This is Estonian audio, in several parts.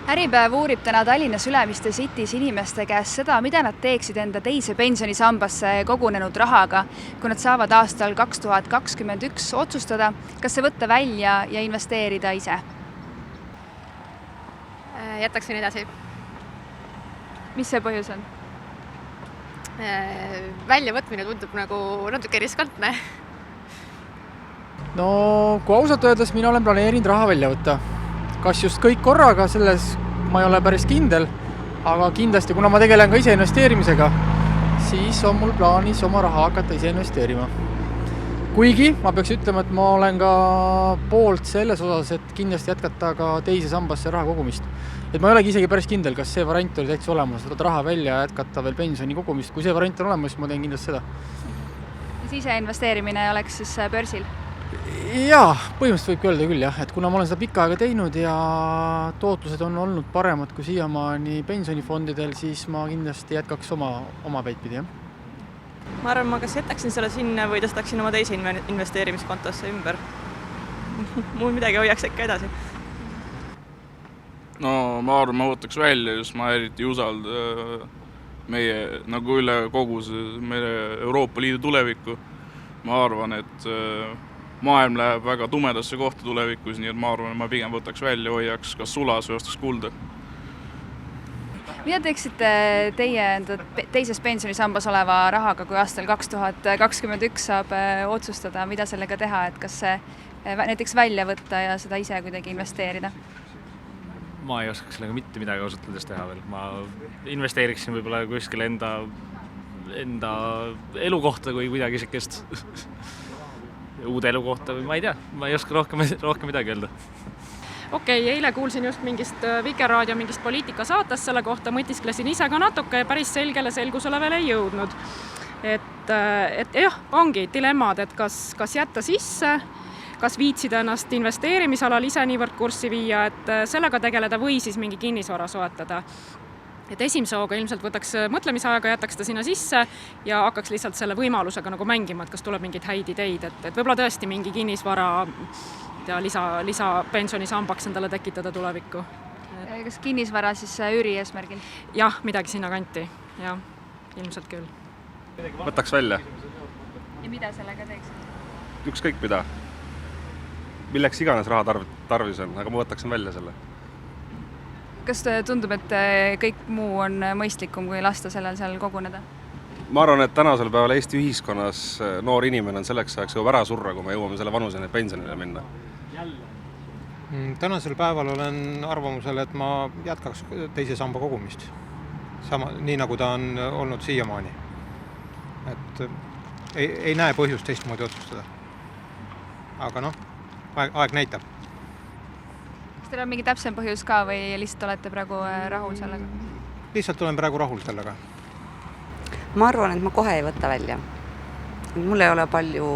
Äripäev uurib täna Tallinnas Ülemiste City's inimeste käest seda, mida nad teeksid enda teise pensionisambasse kogunenud rahaga, kui nad saavad aastal 2021 otsustada, kas see võtta välja ja investeerida ise. Jätaksin edasi. Mis see põhjus on? Väljavõtmine tundub nagu natuke riskantne. No kui ausalt öeldes mina olen planeerinud raha välja võtta. Kas just kõik korraga, selles ma ei ole päris kindel, aga kindlasti, kuna ma tegelen ka ise investeerimisega, siis on mul plaanis oma raha hakata ise investeerima. Kuigi ma peaks ütlema, et ma olen ka poolt selles osas, et kindlasti jätkata ka teise sambasse raha kogumist. Et ma ei olegi isegi päris kindel, kas see variant oli täitsa olemas, võtad raha välja ja jätkata veel pensioni kogumist. Kui see variant on olemas, siis ma teen kindlasti seda. Siis ise investeerimine oleks siis börsil? Jaa, põhimõtteliselt võib öelda küll jah, et kuna ma olen seda pikka aega teinud ja tootlused on olnud paremad kui siiamaani pensionifondidel, siis ma kindlasti jätkaks oma peitpidi. Jah. Ma arvan, ma kas jätaksin selle sinna või tõstaksin oma teise investeerimiskontosse ümber. Mul midagi hoiaks äkki edasi. No ma arvan, ma võtaks välja, just ma eriti ei usalda meie nagu üle kogu meie Euroopa Liidu tulevikku. Ma arvan, et maailm läheb väga tumedasse kohta tulevikus, nii et ma arvan, et ma pigem võtaks välja, hoiaks kas sulas või ostaks kulda. Mida teeksite teie enda teises pensionisambas oleva rahaga, kui aastal 2021 saab otsustada, mida sellega teha, et kas see näiteks välja võtta ja seda ise kuidagi investeerida? Ma ei oskaks sellega mitte midagi ausatades teha veel. Ma investeeriksin võib-olla kuskil enda elukohta kui midagi isikest. Uude elukohta või ma ei tea, ma ei oska rohkem midagi öelda. Okei, eile kuulsin just mingist Vikerraadio mingist poliitikasaatest selle kohta, mõtisklesin ise ka natuke ja päris selgele selgusele veel ei jõudnud. Et jah, ongi dilemmad, et kas jätta sisse, kas viitsida ennast investeerimisalal ise niivõrd kurssi viia, et sellega tegeleda või siis mingi kinnisvara soetada. Et esimese hooga ilmselt võtaks mõtlemisajaga, jätaks ta sinna sisse ja hakkaks lihtsalt selle võimalusega nagu mängima, et kas tuleb mingid häid ideid, et võib-olla tõesti mingi kinnisvara ja lisa pensionisambaks endale tekitada tulevikku. Kas kinnisvara siis üüri eesmärgil? Jah, midagi sinna kanti. Jah, ilmselt küll. Võtaks välja. Ja mida sellega teeksid? Ükskõik mida. Milleks iganes raha tarvis on, aga ma võtaksin välja selle. Kas tundub, et kõik muu on mõistlikum, kui lasta sellel seal koguneda? Ma arvan, et tänasel päeval Eesti ühiskonnas noor inimene on selleks ajaks juba ära surra, kui me jõuame selle vanuseni pensionile minna. Tänasel päeval olen arvamusel, et ma jätkaks teise samba kogumist. Nii nagu ta on olnud siiamaani. Et ei näe põhjust teistmoodi otsustada. Aga aeg näitab. Kas teil on mingi täpsem põhjus ka või lihtsalt olete praegu rahul sellega? Lihtsalt olen praegu rahul sellega. Ma arvan, et ma kohe ei võta välja. Mul ei ole palju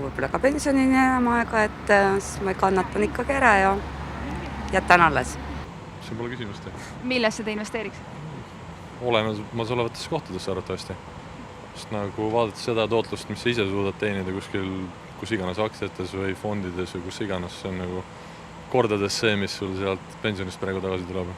võib-olla ka pensionini enam aega, et ma kannatan ikkagi ära ja jätan alles. See pole küsimust. Millesse te investeeriks? Olemas olevatesse kohtadesse arvatavasti. Sest nagu vaadates seda tootlust, mis sa ise suudad teenida kuskil, kus iganes aktsiates või fondides või kus iganes, see on nagu kordades see, mis sul sealt pensionist praegu tagasi tuleb.